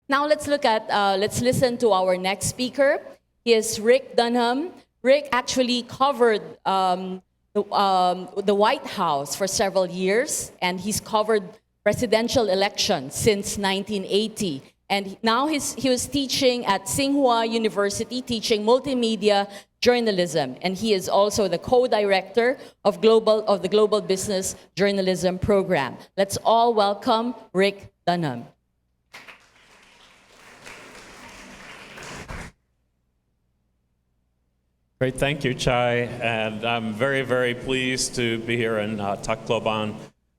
Now let's listen to our next speaker. He is Rick Dunham. Rick actually covered the White House for several years, and he's covered presidential elections since 1980. And now he was teaching at Tsinghua University, teaching multimedia journalism. And he is also the co-director of the Global Business Journalism Program. Let's all welcome Rick Dunham. Great, thank you, Chai, and I'm very, very pleased to be here in Tacloban.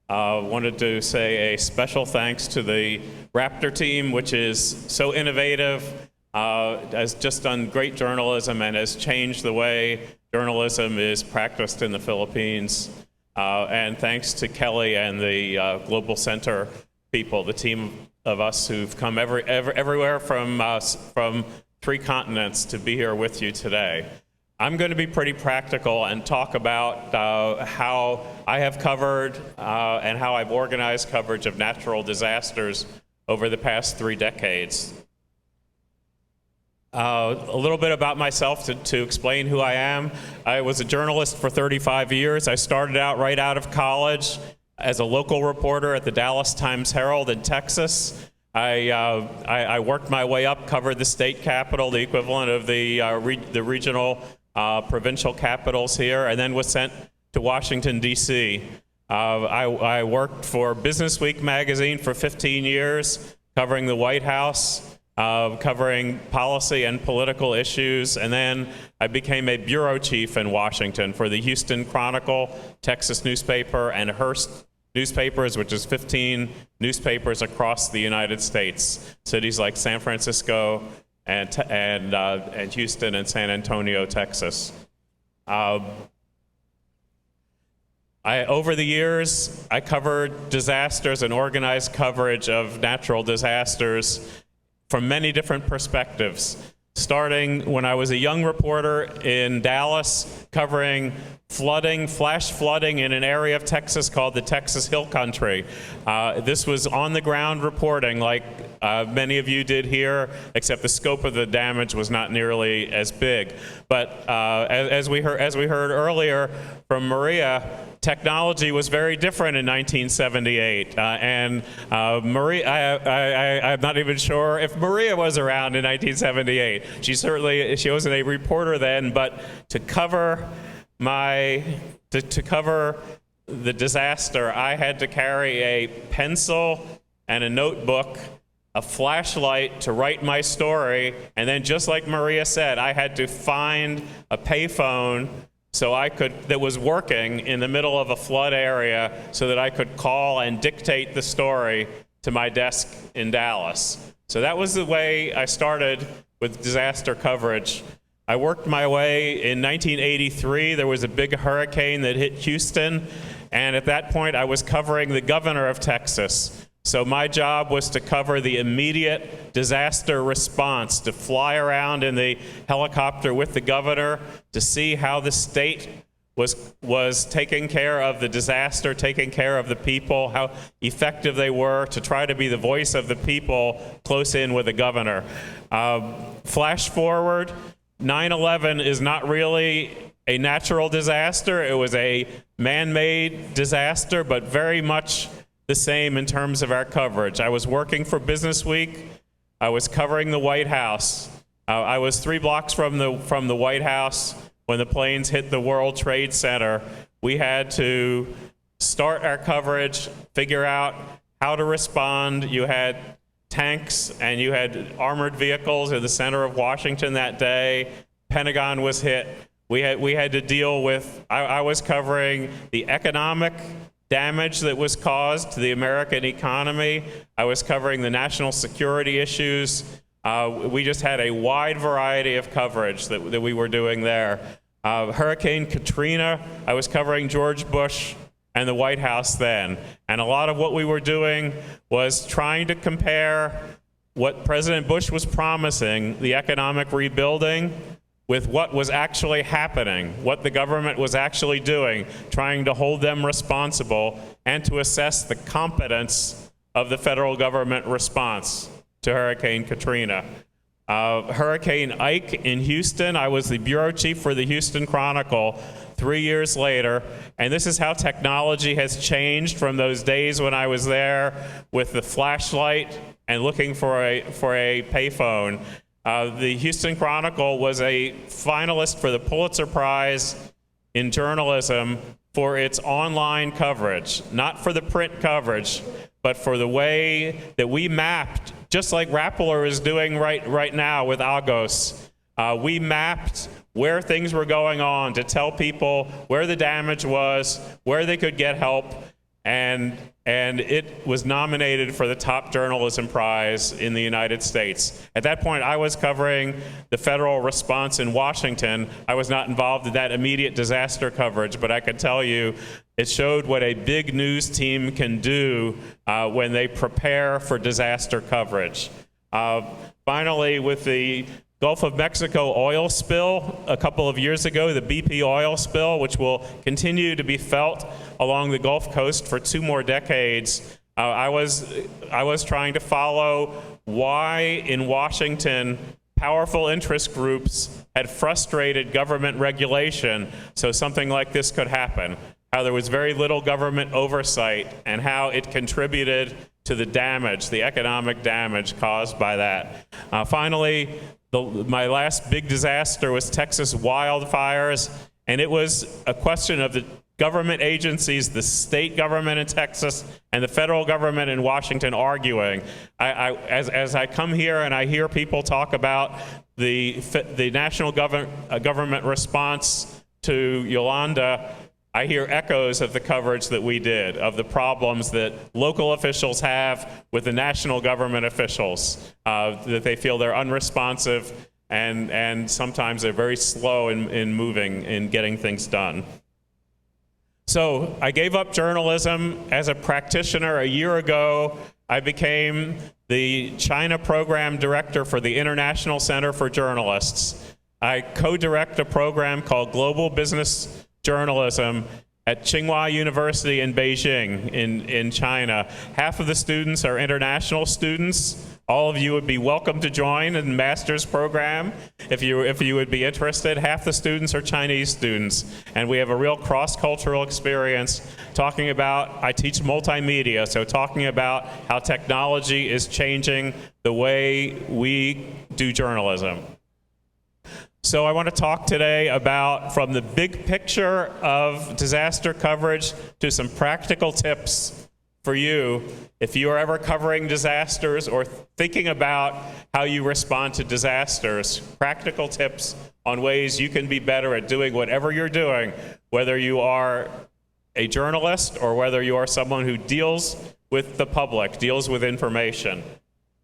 Wanted to say a special thanks to the Raptor team, which is so innovative, has just done great journalism and has changed the way journalism is practiced in the Philippines. And thanks to Kelly and the Global Center people, the team of us who've come everywhere from 3 continents to be here with you today. I'm going to be pretty practical and talk about how I have covered and how I've organized coverage of natural disasters over the past 3 decades. A little bit about myself to explain who I am. I was a journalist for 35 years. I started out right out of college as a local reporter at the Dallas Times-Herald in Texas. I worked my way up, covered the state capitol, the equivalent of the regional provincial capitals here, and then was sent to Washington, D.C. I worked for Business Week magazine for 15 years, covering the White House, covering policy and political issues, and then I became a bureau chief in Washington for the Houston Chronicle, Texas newspaper, and Hearst newspapers, which is 15 newspapers across the United States, cities like San Francisco, and Houston and San Antonio, Texas. Over the years, I covered disasters and organized coverage of natural disasters from many different perspectives, starting when I was a young reporter in Dallas, covering flooding, flash flooding in an area of Texas called the Texas Hill Country. This was on-the-ground reporting like many of you did here, except the scope of the damage was not nearly as big. But as we heard earlier from Maria, technology was very different in 1978. Maria, I'm not even sure if Maria was around in 1978. She wasn't a reporter then, but to cover to cover the disaster, I had to carry a pencil and a notebook, a flashlight to write my story, and then just like Maria said, I had to find a payphone that was working in the middle of a flood area so that I could call and dictate the story to my desk in Dallas. So that was the way I started with disaster coverage. I worked my way in 1983. There was a big hurricane that hit Houston, and at that point I was covering the governor of Texas. So my job was to cover the immediate disaster response, to fly around in the helicopter with the governor to see how the state was taking care of the disaster, taking care of the people, how effective they were, to try to be the voice of the people close in with the governor. Flash forward, 9/11 is not really a natural disaster. It was a man-made disaster, but very much the same in terms of our coverage. I was working for Business Week. I was covering the White House. I was 3 blocks from the White House when the planes hit the World Trade Center. We had to start our coverage, figure out how to respond. You had tanks and you had armored vehicles in the center of Washington that day. Pentagon was hit. We had to deal with, I was covering the economic damage that was caused to the American economy. I was covering the national security issues. We just had a wide variety of coverage that we were doing there. Hurricane Katrina, I was covering George Bush and the White House then. And a lot of what we were doing was trying to compare what President Bush was promising, the economic rebuilding, with what was actually happening, what the government was actually doing, trying to hold them responsible and to assess the competence of the federal government response to Hurricane Katrina. Hurricane Ike in Houston, I was the bureau chief for the Houston Chronicle 3 years later, and this is how technology has changed from those days when I was there with the flashlight and looking for a payphone. The Houston Chronicle was a finalist for the Pulitzer Prize in journalism for its online coverage, not for the print coverage, but for the way that we mapped, just like Rappler is doing right now with Agos. We mapped where things were going on to tell people where the damage was, where they could get help, and it was nominated for the top journalism prize in the United States. At that point, I was covering the federal response in Washington. I was not involved in that immediate disaster coverage, but I can tell you it showed what a big news team can do when they prepare for disaster coverage. Finally, with the Gulf of Mexico oil spill a couple of years ago, the BP oil spill, which will continue to be felt along the Gulf Coast for 2 more decades, I was trying to follow why in Washington powerful interest groups had frustrated government regulation so something like this could happen, how there was very little government oversight, and how it contributed to the damage, the economic damage caused by that. Finally, my last big disaster was Texas wildfires, and it was a question of the government agencies, the state government in Texas and the federal government in Washington arguing. As I come here and I hear people talk about the national government response to Yolanda, I hear echoes of the coverage that we did, of the problems that local officials have with the national government officials, that they feel they're unresponsive and sometimes they're very slow in moving, in getting things done. So I gave up journalism as a practitioner a year ago. I became the China program director for the International Center for Journalists. I co-direct a program called Global Business Journalism at Tsinghua University in Beijing in China. Half of the students are international students. All of you would be welcome to join in the master's program if you would be interested. Half the students are Chinese students, and we have a real cross-cultural experience talking about, I teach multimedia, so talking about how technology is changing the way we do journalism. So I want to talk today about, from the big picture of disaster coverage to some practical tips for you if you are ever covering disasters or thinking about how you respond to disasters. Practical tips on ways you can be better at doing whatever you're doing, whether you are a journalist or whether you are someone who deals with the public, deals with information.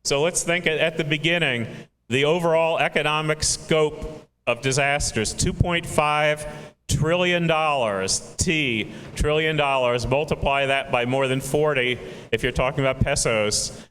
So let's think at the beginning, the overall economic scope of disasters, $2.5 trillion, trillion dollars, multiply that by more than 40 if you're talking about pesos,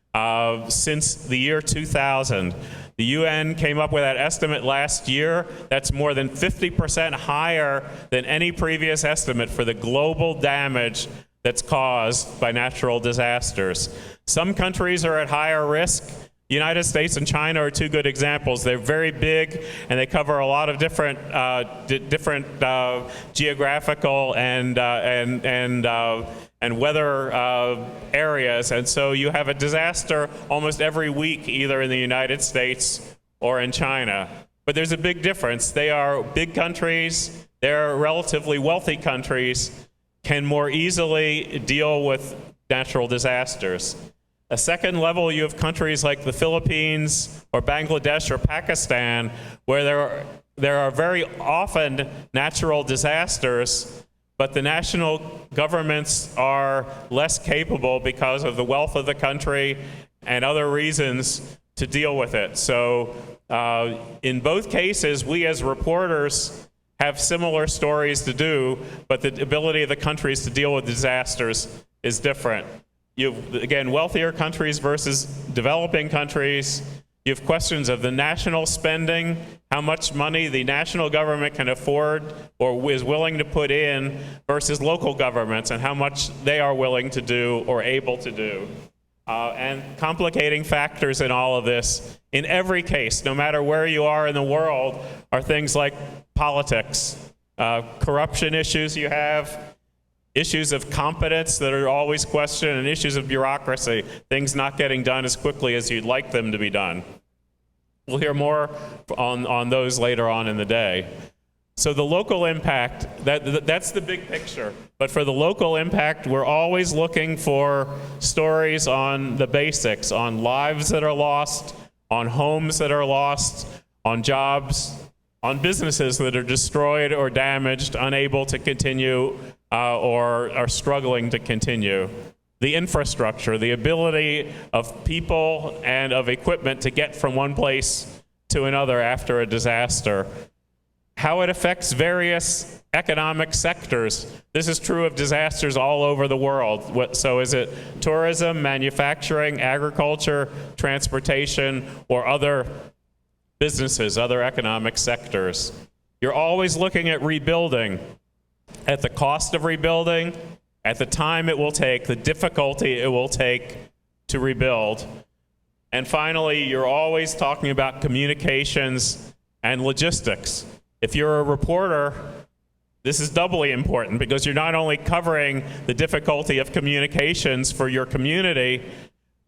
since the year 2000. The UN came up with that estimate last year. That's more than 50% higher than any previous estimate for the global damage that's caused by natural disasters. Some countries are at higher risk. The United States and China are 2 good examples. They're very big, and they cover a lot of different geographical and weather areas. And so you have a disaster almost every week, either in the United States or in China. But there's a big difference. They are big countries. They're relatively wealthy countries, can more easily deal with natural disasters. A second level, you have countries like the Philippines or Bangladesh or Pakistan, where there are very often natural disasters, but the national governments are less capable because of the wealth of the country and other reasons to deal with it. So in both cases, we as reporters have similar stories to do, but the ability of the countries to deal with disasters is different. You have, again, wealthier countries versus developing countries. You have questions of the national spending, how much money the national government can afford or is willing to put in versus local governments and how much they are willing to do or able to do. And complicating factors in all of this, in every case, no matter where you are in the world, are things like politics, corruption issues you have, issues of competence that are always questioned, and issues of bureaucracy, things not getting done as quickly as you'd like them to be done. We'll hear more on those later on in the day. So the local impact, that's the big picture. But for the local impact, we're always looking for stories on the basics, on lives that are lost, on homes that are lost, on jobs, on businesses that are destroyed or damaged, unable to continue, or are struggling to continue. The infrastructure, the ability of people and of equipment to get from one place to another after a disaster. How it affects various economic sectors. This is true of disasters all over the world. So is it tourism, manufacturing, agriculture, transportation, or other businesses, other economic sectors? You're always looking at rebuilding, at the cost of rebuilding, at the time it will take, the difficulty it will take to rebuild. And finally, you're always talking about communications and logistics. If you're a reporter, this is doubly important because you're not only covering the difficulty of communications for your community,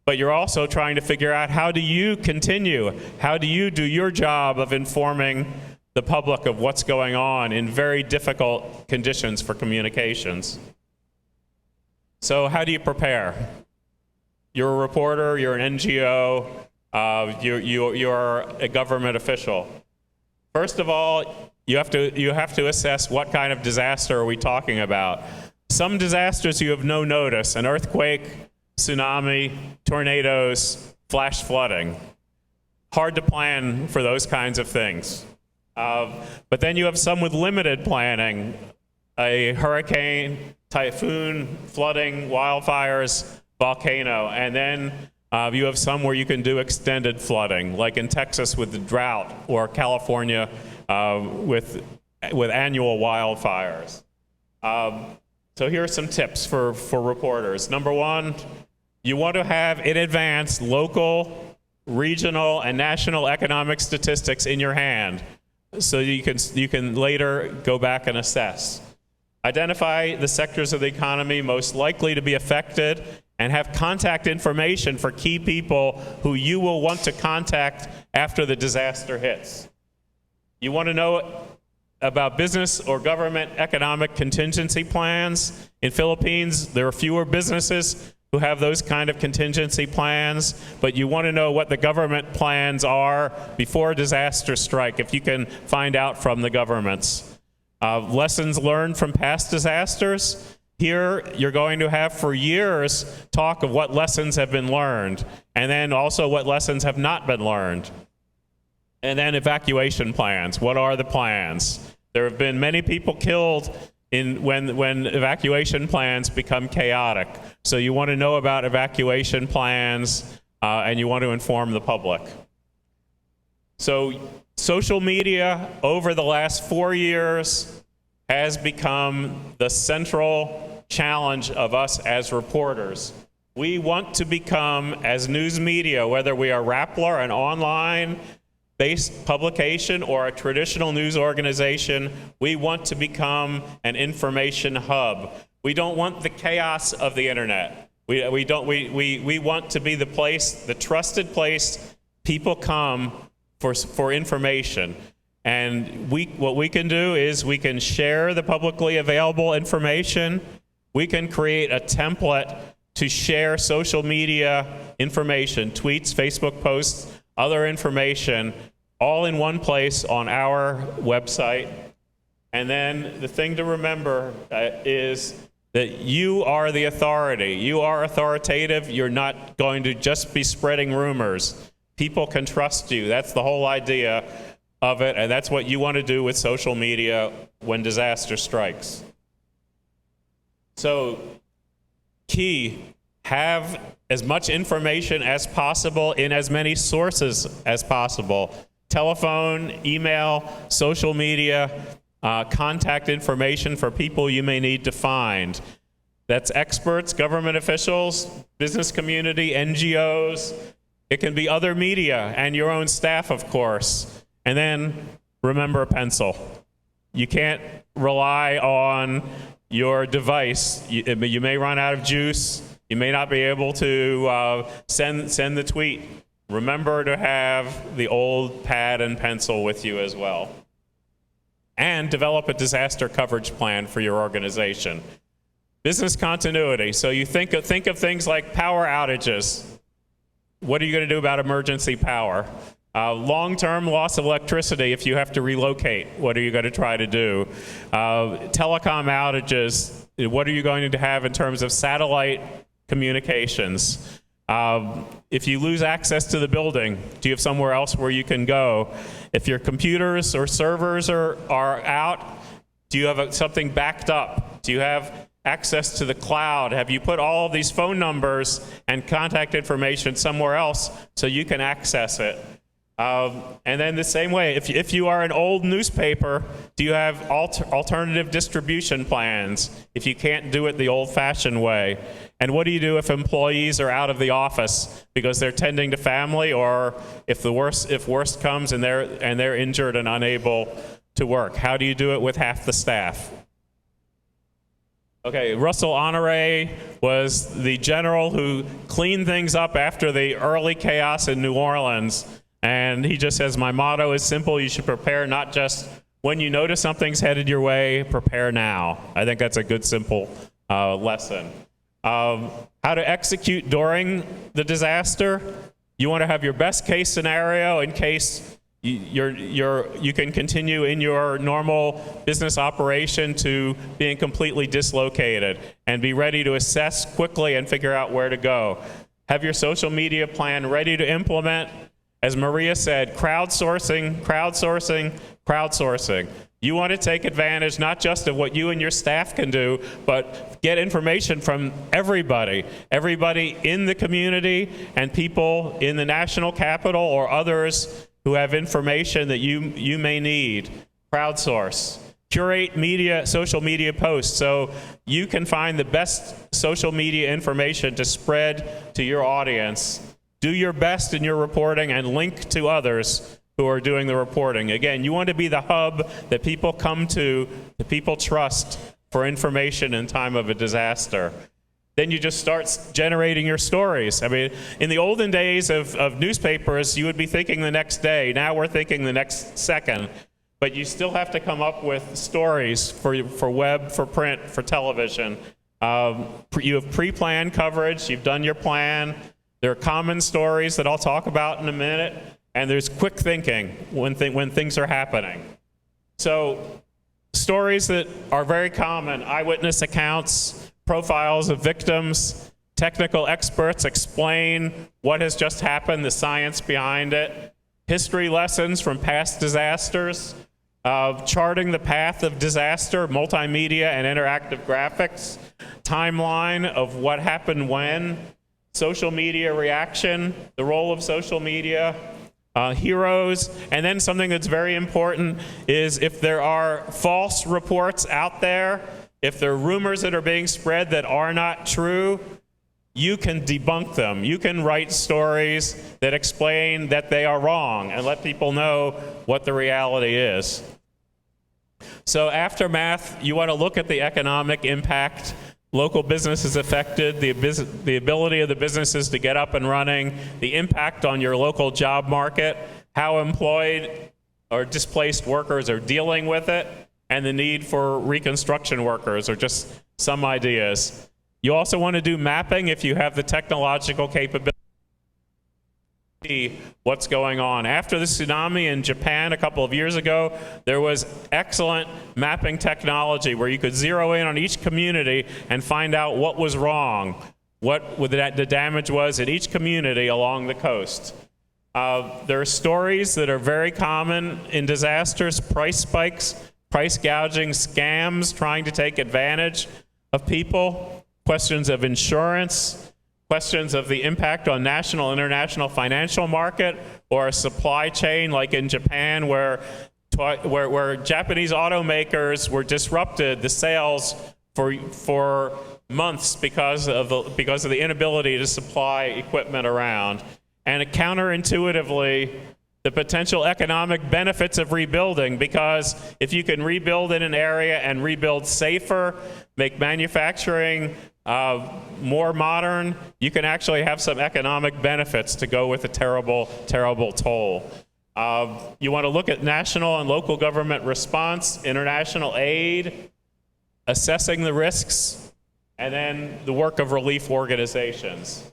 but you're also trying to figure out how do you continue? How do you do your job of informing the public of what's going on in very difficult conditions for communications? So how do you prepare? You're a reporter, you're an NGO, you're a government official. First of all, you have to assess what kind of disaster are we talking about. Some disasters you have no notice: an earthquake, tsunami, tornadoes, flash flooding. Hard to plan for those kinds of things. But then you have some with limited planning: a hurricane, typhoon, flooding, wildfires, volcano, and then you have some where you can do extended flooding, like in Texas with the drought, or California with annual wildfires. So here are some tips for reporters. Number one, you want to have in advance local, regional, and national economic statistics in your hand, so you can later go back and assess. Identify the sectors of the economy most likely to be affected, and have contact information for key people who you will want to contact after the disaster hits. You want to know about business or government economic contingency plans. In Philippines, there are fewer businesses who have those kind of contingency plans, but you want to know what the government plans are before disaster strike, if you can find out from the governments. Lessons learned from past disasters. Here, you're going to have for years talk of what lessons have been learned, and then also what lessons have not been learned. And then evacuation plans. What are the plans? There have been many people killed when evacuation plans become chaotic. So you want to know about evacuation plans, and you want to inform the public. So social media over the last 4 years has become the central challenge of us as reporters. We want to become, as news media, whether we are Rappler, an online-based publication, or a traditional news organization, we want to become an information hub. We don't want the chaos of the internet. We want to be the place, the trusted place people come for information. And what we can do is we can share the publicly available information. We can create a template to share social media information, tweets, Facebook posts, other information, all in one place on our website. And then the thing to remember is that you are the authority. You are authoritative. You're not going to just be spreading rumors. People can trust you. That's the whole idea of it, and that's what you want to do with social media when disaster strikes. So, key, have as much information as possible in as many sources as possible. Telephone, email, social media, contact information for people you may need to find. That's experts, government officials, business community, NGOs. It can be other media and your own staff, of course. And then remember a pencil. You can't rely on your device. You may run out of juice. You may not be able to send the tweet. Remember to have the old pad and pencil with you as well. And develop a disaster coverage plan for your organization. Business continuity. So you think of things like power outages. What are you going to do about emergency power? Long-term loss of electricity if you have to relocate. What are you going to try to do? Telecom outages. What are you going to have in terms of satellite communications? If you lose access to the building, do you have somewhere else where you can go? If your computers or servers are out, do you have something backed up? Do you have access to the cloud? Have you put all of these phone numbers and contact information somewhere else so you can access it? And then the same way, if you are an old newspaper, do you have alternative distribution plans if you can't do it the old-fashioned way? And what do you do if employees are out of the office because they're tending to family, or if worst comes and they're injured and unable to work? How do you do it with half the staff? Okay, Russell Honore was the general who cleaned things up after the early chaos in New Orleans. And he just says, my motto is simple: you should prepare not just when you notice something's headed your way, prepare now. I think that's a good, simple lesson. How to execute during the disaster. You want to have your best case scenario in case you can continue in your normal business operation to being completely dislocated, and be ready to assess quickly and figure out where to go. Have your social media plan ready to implement. As Maria said, crowdsourcing, crowdsourcing, crowdsourcing. You want to take advantage not just of what you and your staff can do, but get information from everybody in the community and people in the national capital or others who have information that you may need. Crowdsource. Curate media, social media posts so you can find the best social media information to spread to your audience. Do your best in your reporting and link to others who are doing the reporting. Again, you want to be the hub that people come to, that people trust for information in time of a disaster. Then you just start generating your stories. I mean, in the olden days of newspapers, you would be thinking the next day. Now we're thinking the next second. But you still have to come up with stories for web, for print, for television. You have pre-planned coverage. You've done your plan. There are common stories that I'll talk about in a minute, and there's quick thinking when things are happening. So stories that are very common: eyewitness accounts, profiles of victims, technical experts explain what has just happened, the science behind it, history lessons from past disasters, charting the path of disaster, multimedia and interactive graphics, timeline of what happened when, social media reaction, the role of social media, heroes, and then something that's very important is if there are false reports out there, if there are rumors that are being spread that are not true, you can debunk them. You can write stories that explain that they are wrong and let people know what the reality is. So aftermath, you want to look at the economic impact. Local businesses affected, the ability of the businesses to get up and running, the impact on your local job market, how employed or displaced workers are dealing with it, and the need for reconstruction workers, or just some ideas. You also want to do mapping if you have the technological capability to see what's going on. After the tsunami in Japan a couple of years ago, there was excellent mapping technology where you could zero in on each community and find out what was wrong, what the damage was in each community along the coast. There are stories that are very common in disasters: price spikes, price gouging, scams trying to take advantage of people, questions of insurance, questions of the impact on national and international financial market, or a supply chain like in Japan where Japanese automakers were disrupted, the sales for months because of the inability to supply equipment around. And counterintuitively, the potential economic benefits of rebuilding, because if you can rebuild in an area and rebuild safer, make manufacturing more modern, you can actually have some economic benefits to go with a terrible, terrible toll. You want to look at national and local government response, international aid, assessing the risks, and then the work of relief organizations.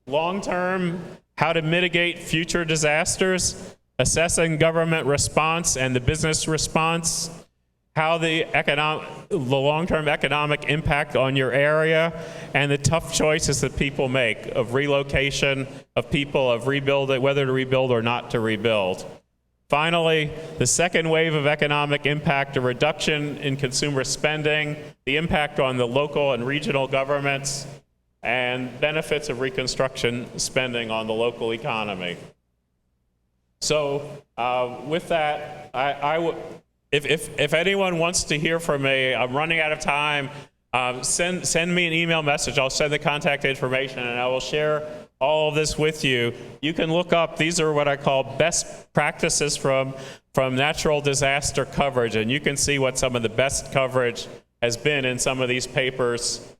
Long-term, how to mitigate future disasters, assessing government response and the business response, how the long-term economic impact on your area, and the tough choices that people make of relocation of people, of rebuilding, whether to rebuild or not to rebuild. Finally, the second wave of economic impact, a reduction in consumer spending, the impact on the local and regional governments, and benefits of reconstruction spending on the local economy. So with that, if anyone wants to hear from me, I'm running out of time, send me an email message. I'll send the contact information, and I will share all of this with you. You can look up, these are what I call best practices from natural disaster coverage, and you can see what some of the best coverage has been in some of these papers.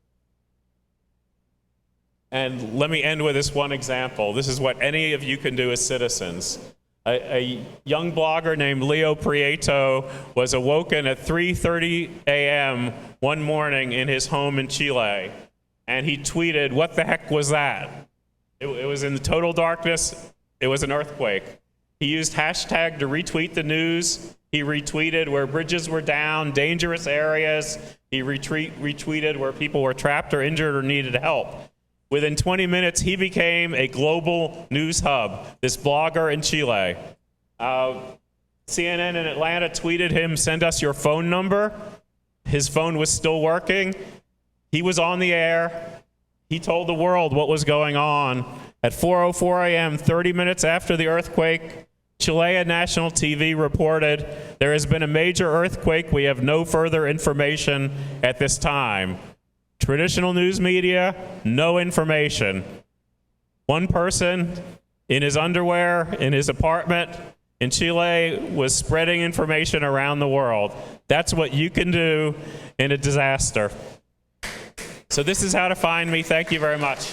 And let me end with this one example. This is what any of you can do as citizens. A young blogger named Leo Prieto was awoken at 3:30 a.m. one morning in his home in Chile, and he tweeted, "What the heck was that?" It was in the total darkness. It was an earthquake. He used hashtag to retweet the news. He retweeted where bridges were down, dangerous areas. He retweeted where people were trapped or injured or needed help. Within 20 minutes, he became a global news hub, this blogger in Chile. CNN in Atlanta tweeted him, "Send us your phone number." His phone was still working. He was on the air. He told the world what was going on. At 4:04 a.m., 30 minutes after the earthquake, Chilean national TV reported, "There has been a major earthquake. We have no further information at this time." Traditional news media, no information. One person in his underwear, in his apartment in Chile, was spreading information around the world. That's what you can do in a disaster. So this is how to find me. Thank you very much.